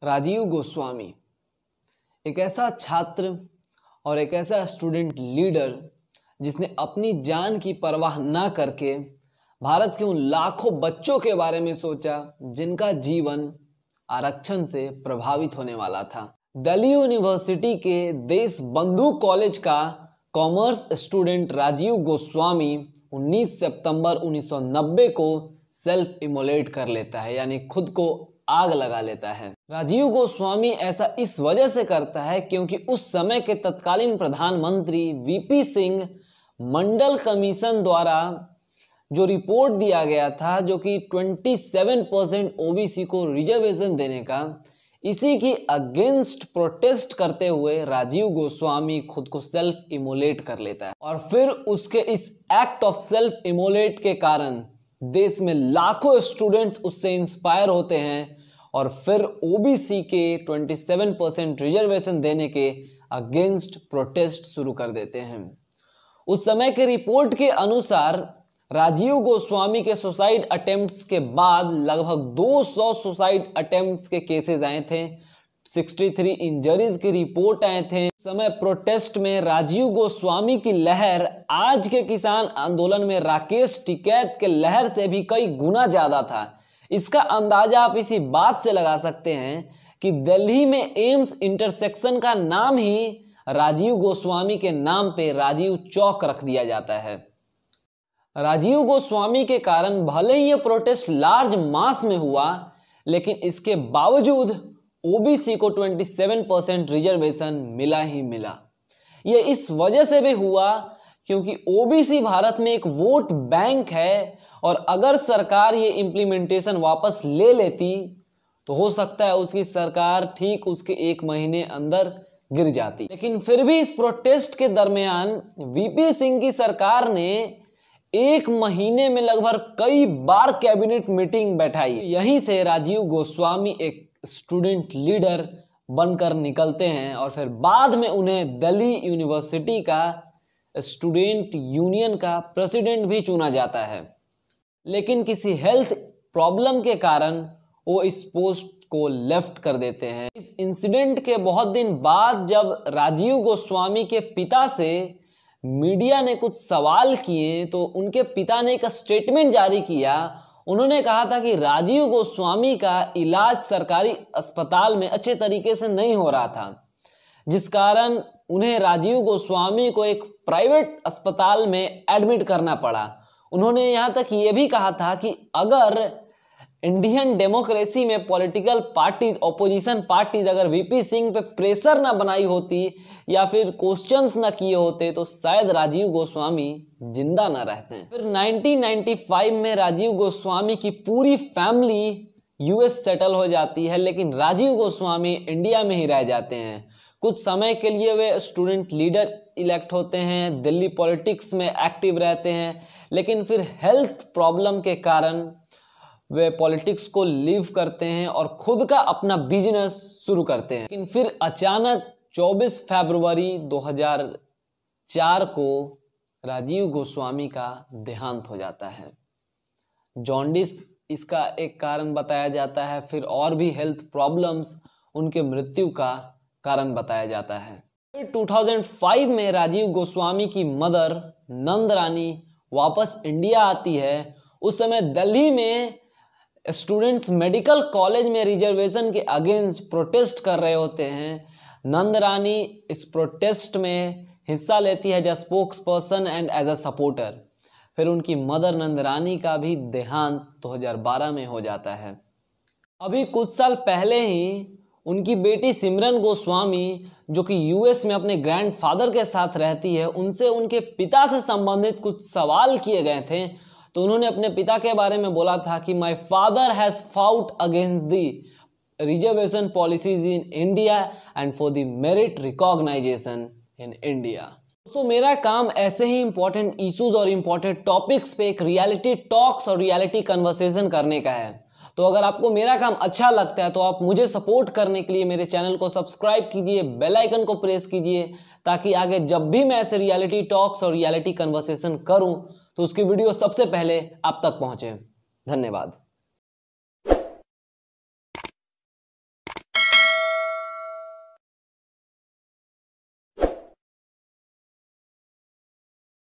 राजीव गोस्वामी एक ऐसा छात्र और एक ऐसा स्टूडेंट लीडर जिसने अपनी जान की परवाह ना करके भारत के उन लाखों बच्चों के बारे में सोचा जिनका जीवन आरक्षण से प्रभावित होने वाला था। दिल्ली यूनिवर्सिटी के देशबंधु कॉलेज का कॉमर्स स्टूडेंट राजीव गोस्वामी 19 सितंबर 1990 को सेल्फ इमोलेट कर लेता है, यानी खुद को आग लगा लेता है। राजीव गोस्वामी ऐसा इस वजह से करता है क्योंकि उस समय के तत्कालीन प्रधानमंत्री वीपी सिंह मंडल कमीशन द्वारा जो रिपोर्ट दिया गया था, जो कि 27% ओबीसी को रिजर्वेशन देने का, इसी की अगेंस्ट प्रोटेस्ट करते हुए राजीव गोस्वामी खुद को सेल्फ इमोलेट कर लेता है। और फिर उसके इस एक्ट ऑफ सेल्फ इमोलेट के कारण देश में लाखों स्टूडेंट्स उससे इंस्पायर होते हैं और फिर ओबीसी के 27% रिजर्वेशन देने के अगेंस्ट प्रोटेस्ट शुरू कर देते हैं। उस समय के रिपोर्ट के अनुसार राजीव गोस्वामी के सुसाइड अटेम्प्ट्स के बाद लगभग 200 सुसाइड अटेम्प्ट्स के केसेस आए थे, 63 इंजरीज की रिपोर्ट आए थे। उस समय प्रोटेस्ट में राजीव गोस्वामी की लहर आज के किसान आंदोलन में राकेश टिकैत के लहर से भी कई गुना ज्यादा था। इसका अंदाजा आप इसी बात से लगा सकते हैं कि दिल्ली में एम्स इंटरसेक्शन का नाम ही राजीव गोस्वामी के नाम पे राजीव चौक रख दिया जाता है। राजीव गोस्वामी के कारण भले ही ये प्रोटेस्ट लार्ज मास में हुआ, लेकिन इसके बावजूद ओबीसी को 27% रिजर्वेशन मिला ही मिला। ये इस वजह से भी हुआ क्योंकि ओबीसी भारत में एक वोट बैंक है और अगर सरकार ये इम्प्लीमेंटेशन वापस ले लेती तो हो सकता है उसकी सरकार ठीक उसके 1 महीने अंदर गिर जाती। लेकिन फिर भी इस प्रोटेस्ट के दरमियान वीपी सिंह की सरकार ने 1 महीने में लगभग कई बार कैबिनेट मीटिंग बैठाई। यहीं से राजीव गोस्वामी एक स्टूडेंट लीडर बनकर निकलते हैं और फिर बाद में उन्हें दिल्ली यूनिवर्सिटी का स्टूडेंट यूनियन का प्रेसिडेंट भी चुना जाता है। लेकिन किसी हेल्थ प्रॉब्लम के कारण वो इस पोस्ट को लेफ्ट कर देते हैं। इस इंसिडेंट के बहुत दिन बाद जब राजीव गोस्वामी के पिता से मीडिया ने कुछ सवाल किए तो उनके पिता ने एक स्टेटमेंट जारी किया। उन्होंने कहा था कि राजीव गोस्वामी का इलाज सरकारी अस्पताल में अच्छे तरीके से नहीं हो रहा था, जिस कारण उन्हें राजीव गोस्वामी को एक प्राइवेट अस्पताल में एडमिट करना पड़ा। उन्होंने यहाँ तक ये भी कहा था कि अगर इंडियन डेमोक्रेसी में पॉलिटिकल पार्टीज, ऑपोजिशन पार्टीज अगर वीपी सिंह पे प्रेशर ना बनाई होती या फिर क्वेश्चंस ना किए होते तो शायद राजीव गोस्वामी जिंदा ना रहते। फिर 1995 में राजीव गोस्वामी की पूरी फैमिली यूएस सेटल हो जाती है, लेकिन राजीव गोस्वामी इंडिया में ही रह जाते हैं। कुछ समय के लिए वे स्टूडेंट लीडर इलेक्ट होते हैं, दिल्ली पॉलिटिक्स में एक्टिव रहते हैं, लेकिन फिर हेल्थ प्रॉब्लम के कारण वे पॉलिटिक्स को लीव करते हैं और खुद का अपना बिजनेस शुरू करते हैं। लेकिन फिर अचानक 24 फरवरी 2004 को राजीव गोस्वामी का देहांत हो जाता है। जॉन्डिस इसका एक कारण बताया जाता है, फिर और भी हेल्थ प्रॉब्लम्स उनके मृत्यु का कारण बताया जाता है। फिर 2005 में राजीव गोस्वामी की मदर नंद रानी वापस इंडिया आती है। उस समय दिल्ली में स्टूडेंट्स मेडिकल कॉलेज में रिजर्वेशन के अगेंस्ट प्रोटेस्ट कर रहे होते हैं। नंद रानी इस प्रोटेस्ट में हिस्सा लेती है as a spokes person and as a supporter. फिर उनकी मदर नंद रानी का भी देहांत 2012 में हो जाता है। अभी कुछ साल पहले ही उनकी बेटी सिमरन गोस्वामी, जो कि यूएस में अपने ग्रैंडफादर के साथ रहती है, उनसे उनके पिता से संबंधित कुछ सवाल किए गए थे। तो उन्होंने अपने पिता के बारे में बोला था कि my father has fought against the reservation policies in India and for the merit recognization in India. तो मेरा काम ऐसे ही इंपॉर्टेंट इश्यूज और इंपॉर्टेंट टॉपिक्स पे एक रियलिटी टॉक्स और रियलिटी कन्वर्सेशन करने का है। तो अगर आपको मेरा काम अच्छा लगता है तो आप मुझे सपोर्ट करने के लिए मेरे चैनल को सब्सक्राइब कीजिए, बेल आइकन को प्रेस कीजिए, ताकि आगे जब भी मैं ऐसे रियलिटी टॉक्स और रियलिटी कन्वर्सेशन करूं तो उसकी वीडियो सबसे पहले आप तक पहुंचे। धन्यवाद।